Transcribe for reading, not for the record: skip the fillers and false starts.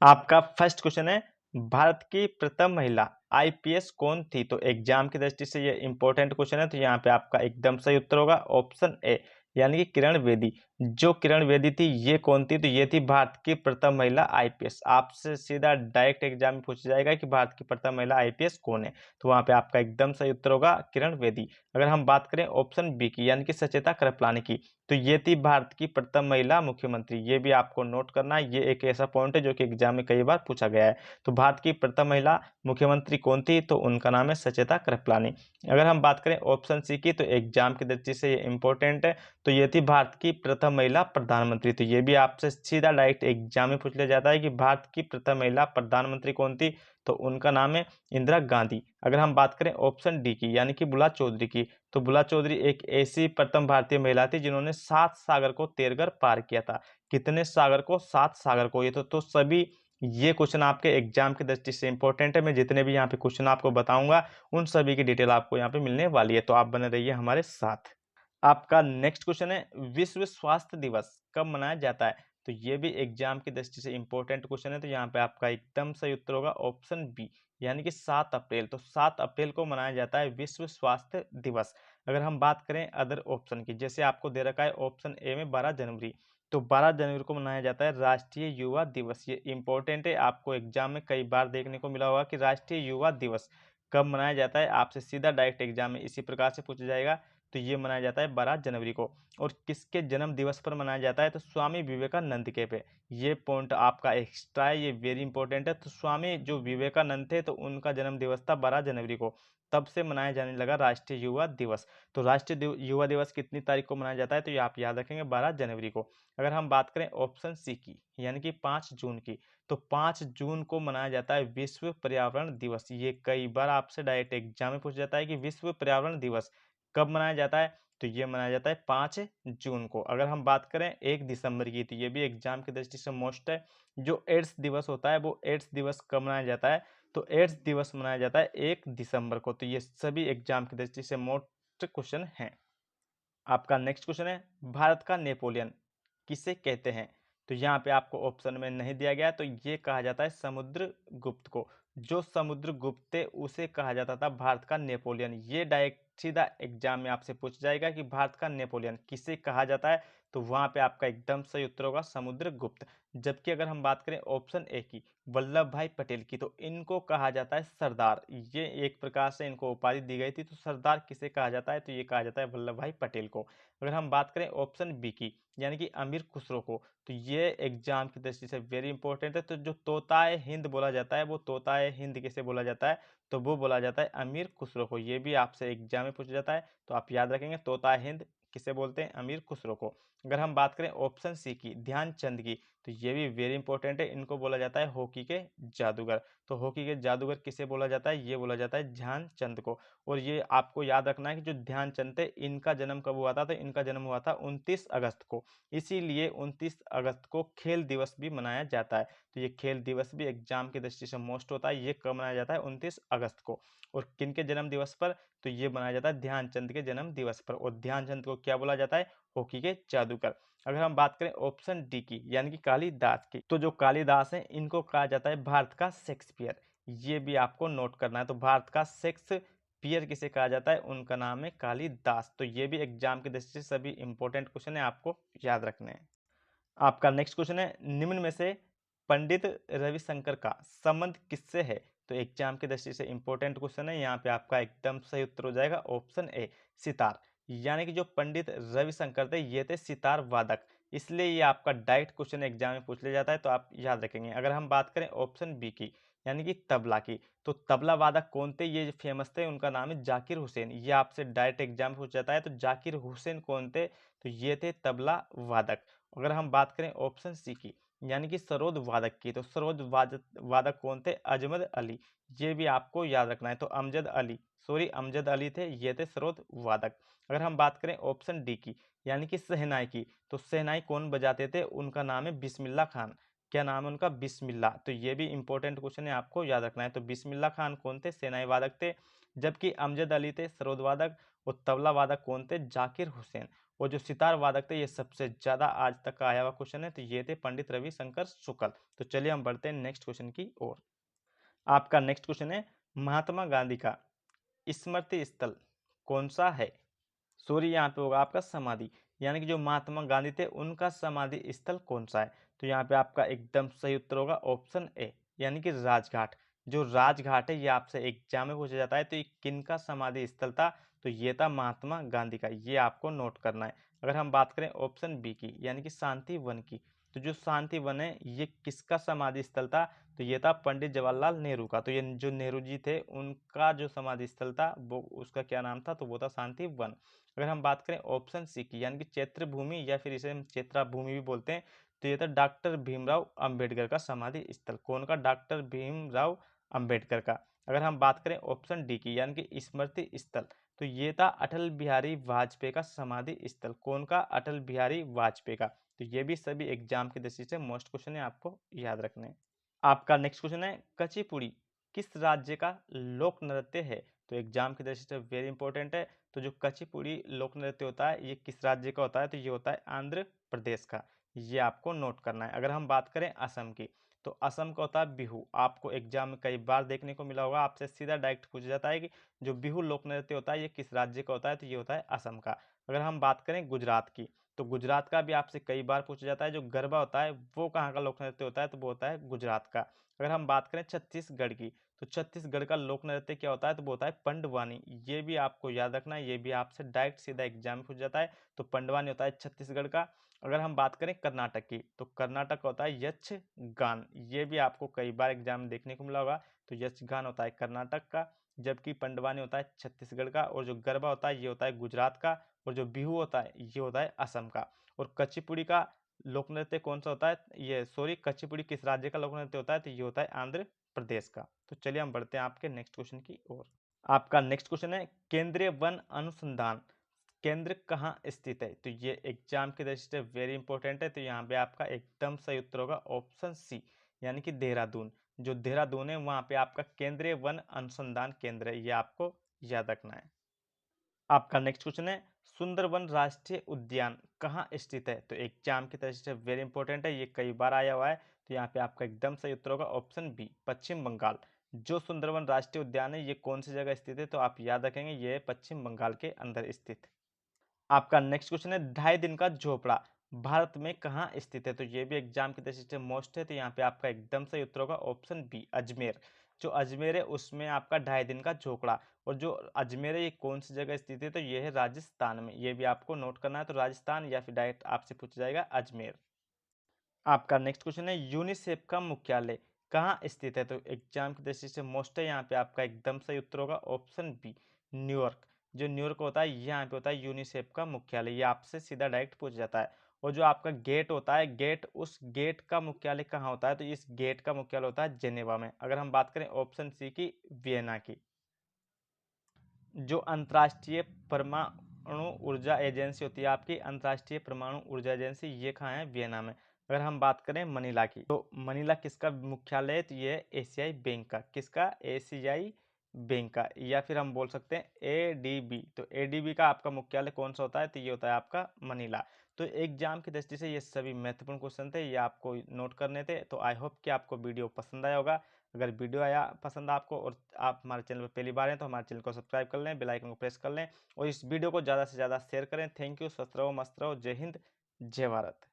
आपका first question है, भारत की प्रथम महिला आईपीएस कौन थी? तो एग्जाम की दृष्टि से ये इंपॉर्टेंट क्वेश्चन है, तो यहाँ पे आपका एकदम सही उत्तर होगा ऑप्शन ए, यानी कि किरण बेदी। जो किरण बेदी थी ये कौन थी? तो ये थी भारत की प्रथम महिला आईपीएस। आपसे सीधा डायरेक्ट एग्जाम में पूछा जाएगा कि भारत की प्रथम महिला आईपीएस कौन है, तो वहां पे आपका एकदम सही उत्तर होगा किरण बेदी। अगर हम बात करें ऑप्शन बी की, यानी कि सचेता कृपलानी की, तो ये थी भारत की प्रथम महिला मुख्यमंत्री। ये भी आपको नोट करना है, ये एक ऐसा पॉइंट है जो कि एग्जाम में कई बार पूछा गया है। तो भारत की प्रथम महिला मुख्यमंत्री कौन थी? तो उनका नाम है सचेता कृपलानी। अगर हम बात करें ऑप्शन सी की, तो एग्जाम की दृष्टि से ये इंपॉर्टेंट है, तो ये थी भारत की प्रथम महिला प्रधानमंत्री। तो ये भी आपसे सीधा डायरेक्ट एग्जाम में पूछ लिया जाता है कि भारत की प्रथम महिला प्रधानमंत्री कौन थी? तो उनका नाम है इंदिरा गांधी। अगर हम बात करें ऑप्शन डी की, यानी कि बुला चौधरी की, तो बुला चौधरी एक ऐसी प्रथम भारतीय महिला थी जिन्होंने 7 सागर को तैरकर पार किया था। कितने सागर को? 7 सागर को। ये तो सभी ये क्वेश्चन आपके एग्जाम की दृष्टि से इंपॉर्टेंट है। मैं जितने भी यहाँ पे क्वेश्चन आपको बताऊंगा उन सभी की डिटेल आपको यहाँ पे मिलने वाली है, तो आप बने रहिए हमारे साथ। आपका नेक्स्ट क्वेश्चन है, विश्व स्वास्थ्य दिवस कब मनाया जाता है? तो ये भी एग्जाम की दृष्टि से इंपॉर्टेंट क्वेश्चन है, तो यहाँ पे आपका एकदम सही उत्तर होगा ऑप्शन बी, यानी कि 7 अप्रैल। तो 7 अप्रैल को मनाया जाता है विश्व स्वास्थ्य दिवस। अगर हम बात करें अदर ऑप्शन की, जैसे आपको दे रखा है ऑप्शन ए में 12 जनवरी, तो 12 जनवरी को मनाया जाता है राष्ट्रीय युवा दिवस। ये इंपॉर्टेंट है, आपको एग्जाम में कई बार देखने को मिला होगा कि राष्ट्रीय युवा दिवस कब मनाया जाता है। आपसे सीधा डायरेक्ट एग्जाम में इसी प्रकार से पूछा जाएगा। तो ये मनाया जाता है 12 जनवरी को। और किसके जन्म दिवस पर मनाया जाता है? तो स्वामी विवेकानंद के पे। ये पॉइंट आपका एक्स्ट्रा है, ये वेरी इंपॉर्टेंट है। तो स्वामी जो विवेकानंद थे, तो उनका जन्म दिवस था 12 जनवरी को, तब से मनाया जाने लगा राष्ट्रीय युवा दिवस। तो राष्ट्रीय युवा दिवस कितनी तारीख को मनाया जाता है? तो ये आप याद रखेंगे 12 जनवरी को। अगर हम बात करें ऑप्शन सी की, यानी कि 5 जून की, तो 5 जून को मनाया जाता है विश्व पर्यावरण दिवस। ये कई बार आपसे डायरेक्ट एग्जाम में पूछा जाता है कि विश्व पर्यावरण दिवस कब मनाया जाता है? तो ये मनाया जाता है 5 जून को। अगर हम बात करें 1 दिसंबर की, तो ये भी एग्जाम की दृष्टि से मोस्ट है। जो एड्स दिवस होता है वो एड्स दिवस कब मनाया जाता है? तो एड्स दिवस मनाया जाता है 1 दिसंबर को। तो ये सभी एग्जाम की दृष्टि से मोस्ट क्वेश्चन हैं। आपका नेक्स्ट क्वेश्चन है, भारत का नेपोलियन किसे कहते हैं? तो यहाँ पे आपको ऑप्शन में नहीं दिया गया, तो ये कहा जाता है समुद्रगुप्त को। जो समुद्रगुप्त थे उसे कहा जाता था भारत का नेपोलियन। ये डायरेक्ट सीधा एग्जाम में आपसे पूछ जाएगा कि भारत का नेपोलियन किसे कहा जाता है, तो वहां पे आपका एकदम सही उत्तर होगा समुद्रगुप्त। जबकि अगर हम बात करें ऑप्शन ए की, वल्लभ भाई पटेल की, तो इनको कहा जाता है सरदार। ये एक प्रकार से इनको उपाधि दी गई थी। तो सरदार किसे कहा जाता है? तो ये कहा जाता है वल्लभ भाई पटेल को। अगर हम बात करें ऑप्शन बी की, यानी कि अमीर खुसरो को, तो ये एग्जाम की दृष्टि से वेरी इंपॉर्टेंट है। तो जो तोताए हिंद बोला जाता है, वो तोताए हिंद किसे बोला जाता है? तो वो बोला जाता है अमीर खुसरो को। ये भी आपसे एग्जाम में पूछा जाता है, तो आप याद रखेंगे तोताए हिंद किसे बोलते हैं? अमीर खुसरो को। अगर हम बात करें ऑप्शन सी की, ध्यानचंद की, तो ये भी वेरी इंपॉर्टेंट है। इनको बोला जाता है हॉकी के जादूगर। तो हॉकी के जादूगर किसे बोला जाता है? ये बोला जाता है ध्यानचंद को। और ये आपको याद रखना है कि जो ध्यानचंद थे, इनका जन्म कब हुआ था? तो इनका जन्म हुआ था 29 अगस्त को। इसीलिए 29 अगस्त को खेल दिवस भी मनाया जाता है। तो ये खेल दिवस भी एग्जाम की दृष्टि से मोस्ट होता है। ये कब मनाया जाता है? 29 अगस्त को। और किनके जन्म दिवस पर? तो ये मनाया जाता है ध्यानचंद के जन्म दिवस पर। और ध्यानचंद को क्या बोला जाता है? हॉकी के जादूगर। अगर हम बात करें ऑप्शन डी की, यानी कि कालिदास की, तो जो कालिदास है इनको कहा जाता है भारत का शेक्सपियर। ये भी आपको नोट करना है। तो भारत का शेक्सपियर किसे कहा जाता है? उनका नाम है कालिदास। तो ये भी एग्जाम की दृष्टि से सभी इंपॉर्टेंट क्वेश्चन है, आपको याद रखने हैं। आपका नेक्स्ट क्वेश्चन है, निम्न में से पंडित रविशंकर का संबंध किससे है? तो एग्जाम की दृष्टि से इंपॉर्टेंट क्वेश्चन है। यहाँ पे आपका एकदम सही उत्तर हो जाएगा ऑप्शन ए, सितार। यानी कि जो पंडित रविशंकर थे ये थे सितार वादक, इसलिए ये आपका डायरेक्ट क्वेश्चन एग्जाम में पूछ लिया जाता है, तो आप याद रखेंगे। अगर हम बात करें ऑप्शन बी की, यानी कि तबला की, तो तबला वादक कौन थे? ये फेमस थे, उनका नाम है जाकिर हुसैन। ये आपसे डायरेक्ट एग्जाम में पूछ जाता है। तो जाकिर हुसैन कौन थे? तो ये थे तबला वादक। अगर हम बात करें ऑप्शन सी की, यानी कि सरोद वादक की, तो सरोद वादक कौन थे? अजमद अली। ये भी आपको याद रखना है। तो अमजद अली थे, ये थे सरोद वादक। अगर हम बात करें ऑप्शन डी की, यानी कि शहनाई की, तो शहनाई कौन बजाते थे? उनका नाम है बिस्मिल्लाह खान। क्या नाम है उनका? बिस्मिल्लाह। तो ये भी इंपॉर्टेंट क्वेश्चन है, आपको याद रखना है। तो बिस्मिल्लाह खान कौन थे? शहनाई वादक थे। जबकि अमजद अली थे सरोद वादक। और तबला वादक कौन थे? जाकिर हुसैन। और जो सितार वादक थे ये सबसे ज़्यादा आज तक का आया हुआ क्वेश्चन है, तो ये थे पंडित रविशंकर शुक्ल। तो चलिए हम बढ़ते हैं नेक्स्ट क्वेश्चन की ओर। आपका नेक्स्ट क्वेश्चन है महात्मा गांधी का स्मृति स्थल कौन सा है? सॉरी, यहाँ पे होगा आपका समाधि, यानी कि जो महात्मा गांधी थे उनका समाधि स्थल कौन सा है? तो यहाँ पे आपका एकदम सही उत्तर होगा ऑप्शन ए, यानी कि राजघाट। जो राजघाट है ये आपसे एग्जाम में पूछा जाता है, तो ये किनका समाधि स्थल था? तो ये था महात्मा गांधी का, ये आपको नोट करना है। अगर हम बात करें ऑप्शन बी की, यानी कि शांति वन की, तो जो शांति वन है ये किसका समाधि स्थल था? तो ये था पंडित जवाहरलाल नेहरू का। तो ये जो नेहरू जी थे उनका जो समाधि स्थल था वो उसका क्या नाम था? तो वो था शांति वन। अगर हम बात करें ऑप्शन सी की, यानी कि चैत्र भूमि या फिर इसे हम चैत्रा भूमि भी बोलते हैं, तो ये था डॉक्टर भीमराव अंबेडकर का समाधि स्थल। कौन का? डॉक्टर भीमराव अंबेडकर का। अगर हम बात करें ऑप्शन डी की, यानी कि स्मृति स्थल, तो ये था अटल बिहारी वाजपेयी का समाधि स्थल। कौन का? अटल बिहारी वाजपेयी का। तो ये भी सभी एग्जाम की दृष्टि से मोस्ट क्वेश्चन है, आपको याद रखने हैं। आपका नेक्स्ट क्वेश्चन है कचिपुड़ी किस राज्य का लोक नृत्य है? तो एग्जाम की दृष्टि से वेरी इंपॉर्टेंट है। तो जो कचिपुड़ी लोक नृत्य होता है ये किस राज्य का होता है? तो ये होता है आंध्र प्रदेश का। ये आपको नोट करना है। अगर हम बात करें असम की, तो असम का होता है बिहू। आपको एग्जाम में कई बार देखने को मिला होगा, आपसे सीधा डायरेक्ट पूछा जाता है कि जो बिहू लोक नृत्य होता है ये किस राज्य का होता है? तो ये होता है असम का। अगर हम बात करें गुजरात की, तो गुजरात का भी आपसे कई बार पूछा जाता है। जो गरबा होता है वो कहाँ का लोक नृत्य होता है? तो वो होता है गुजरात का। अगर हम बात करें छत्तीसगढ़ की, तो छत्तीसगढ़ का लोक नृत्य क्या होता है? तो वो होता है पंडवानी। ये भी आपको याद रखना है, ये भी आपसे डायरेक्ट सीधा एग्जाम में पूछ जाता है। तो पंडवानी होता है छत्तीसगढ़ का। अगर हम बात करें कर्नाटक की, तो कर्नाटक का होता है यक्षगान। ये भी आपको कई बार एग्जाम में देखने को मिला होगा। तो यक्षगान होता है कर्नाटक का, जबकि पंडवानी होता है छत्तीसगढ़ का, और जो गरबा होता है ये होता है गुजरात का, और जो बिहू होता है ये होता है असम का। और कचिपुड़ी का लोक नृत्य कौन सा होता है? ये सॉरी, कचिपुड़ी किस राज्य का लोक नृत्य होता है? तो ये होता है आंध्र प्रदेश का। तो चलिए हम बढ़ते हैं आपके नेक्स्ट क्वेश्चन की ओर। आपका नेक्स्ट क्वेश्चन है केंद्रीय वन अनुसंधान केंद्र कहाँ स्थित है? तो ये एग्जाम की दृष्टि से वेरी इंपॉर्टेंट है। तो यहाँ पे आपका एकदम सही उत्तर होगा ऑप्शन सी, यानी कि देहरादून। जो देहरादून है वहाँ पे आपका केंद्रीय वन अनुसंधान केंद्र है, ये आपको याद रखना है। आपका नेक्स्ट क्वेश्चन है सुंदरवन राष्ट्रीय उद्यान कहाँ स्थित है? तो एग्जाम की तरफ से वेरी इंपॉर्टेंट है, ये कई बार आया हुआ है। तो यहाँ पे आपका एकदम सही उत्तर होगा ऑप्शन बी, पश्चिम बंगाल। जो सुंदरवन राष्ट्रीय उद्यान है ये कौन सी जगह स्थित है? तो आप याद रखेंगे ये है पश्चिम बंगाल के अंदर स्थित। आपका नेक्स्ट क्वेश्चन है 2.5 दिन का झोपड़ा भारत में कहाँ स्थित है? तो ये भी एग्जाम की दृष्टि से मोस्ट है। तो यहाँ पे आपका एकदम सही उत्तर होगा ऑप्शन बी, अजमेर। जो अजमेर है उसमें आपका 2.5 दिन का झोपड़ा, और जो अजमेर है ये कौन सी जगह स्थित है? तो ये है राजस्थान में। ये भी आपको नोट करना है। तो राजस्थान या फिर डायरेक्ट आपसे पूछा जाएगा अजमेर। आपका नेक्स्ट क्वेश्चन है यूनिसेफ का मुख्यालय कहाँ स्थित है? तो एग्जाम की दृष्टि से मोस्ट है। यहाँ पे आपका एकदम सही उत्तर होगा ऑप्शन बी, न्यूयॉर्क। जो न्यूयॉर्क होता है यहाँ पे होता है यूनिसेफ का मुख्यालय, ये आपसे सीधा डायरेक्ट पूछ जाता है। और जो आपका गेट होता है, गेट, उस गेट का मुख्यालय कहाँ होता है? तो इस गेट का मुख्यालय होता है जेनेवा में। अगर हम बात करें ऑप्शन सी की, वियना की। जो अंतर्राष्ट्रीय परमाणु ऊर्जा एजेंसी होती है आपकी, अंतर्राष्ट्रीय परमाणु ऊर्जा एजेंसी, ये कहाँ है? वियना में। अगर हम बात करें मनीला की, तो मनीला किसका मुख्यालय है? तो ये है एशियाई बैंक का। किसका? एशियाई बैंक का, या फिर हम बोल सकते हैं एडीबी। तो एडीबी का आपका मुख्यालय कौन सा होता है? तो ये होता है आपका मनीला। तो एग्जाम की दृष्टि से ये सभी महत्वपूर्ण क्वेश्चन थे, ये आपको नोट करने थे। तो आई होप कि आपको वीडियो पसंद आया होगा। अगर वीडियो आया पसंद आपको और आप हमारे चैनल पर पहली बार हैं तो हमारे चैनल को सब्सक्राइब कर लें, बेल आइकन को प्रेस कर लें, और इस वीडियो को ज़्यादा से ज़्यादा शेयर करें। Thank you. स्वस्थ रहो, मस्त रहो। जय हिंद, जय भारत।